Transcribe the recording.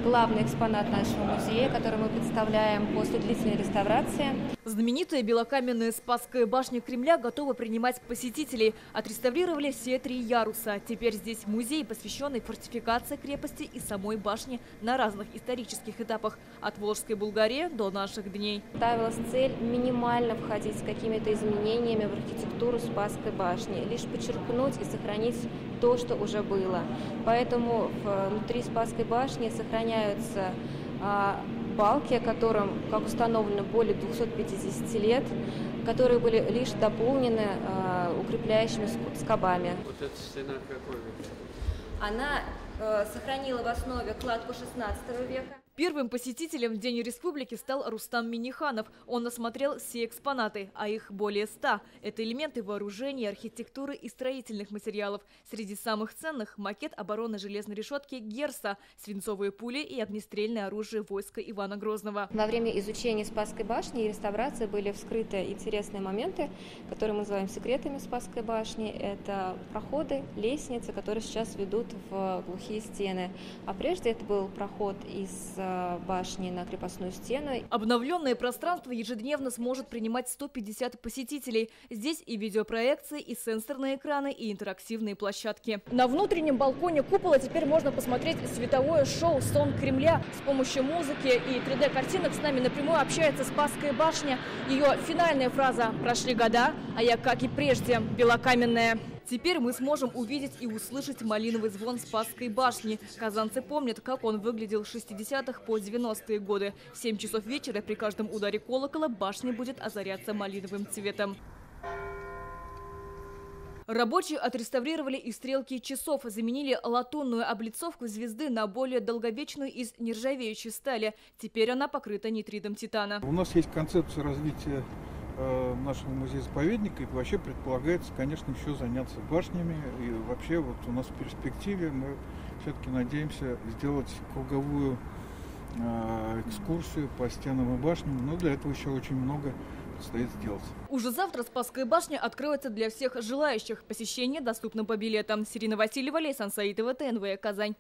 главный экспонат нашего музея, который мы представляем после длительной реставрации. Знаменитая белокаменная Спасская башня Кремля готова принимать посетителей. Отреставрировали все 3 яруса. Теперь здесь музей, посвященный фортификации крепости и самой башни на разных исторических этапах. От Волжской Булгарии до наших дней. Ставилась цель минимально входить с какими-то изменениями в архитектуру Спасской башни. Лишь подчеркнуть и сохранить то, что уже было. Поэтому внутри Спасской башни сохраняются балки, которым, как установлено, более 250 лет, которые были лишь дополнены укрепляющими скобами. Вот эта стена какой век? Она сохранила в основе кладку 16 века. Первым посетителем в День Республики стал Рустам Минниханов. Он осмотрел все экспонаты, а их более 100. Это элементы вооружения, архитектуры и строительных материалов. Среди самых ценных – макет обороны железной решетки «Герса», свинцовые пули и огнестрельное оружие войска Ивана Грозного. Во время изучения Спасской башни и реставрации были вскрыты интересные моменты, которые мы называем секретами Спасской башни. Это проходы, лестницы, которые сейчас ведут в глухие стены. А прежде это был проход из башни на крепостную стену. Обновленное пространство ежедневно сможет принимать 150 посетителей. Здесь и видеопроекции, и сенсорные экраны, и интерактивные площадки. На внутреннем балконе купола теперь можно посмотреть световое шоу «Сон Кремля». С помощью музыки и 3D-картинок с нами напрямую общается Спасская башня. Ее финальная фраза «Прошли года, а я, как и прежде, белокаменная». Теперь мы сможем увидеть и услышать малиновый звон Спасской башни. Казанцы помнят, как он выглядел с 60-х по 90-е годы. В 7 часов вечера при каждом ударе колокола башня будет озаряться малиновым цветом. Рабочие отреставрировали и стрелки часов, заменили латунную облицовку звезды на более долговечную из нержавеющей стали. Теперь она покрыта нитридом титана. У нас есть концепция развития нашего музея-заповедника, и вообще предполагается, конечно, еще заняться башнями. И вообще вот у нас в перспективе мы все-таки надеемся сделать круговую экскурсию по стенам и башням, но для этого еще очень много предстоит сделать. Уже завтра Спасская башня откроется для всех желающих. Посещение доступно по билетам. Сирина Васильева, Лейсан Саитова, ТНВ, Казань.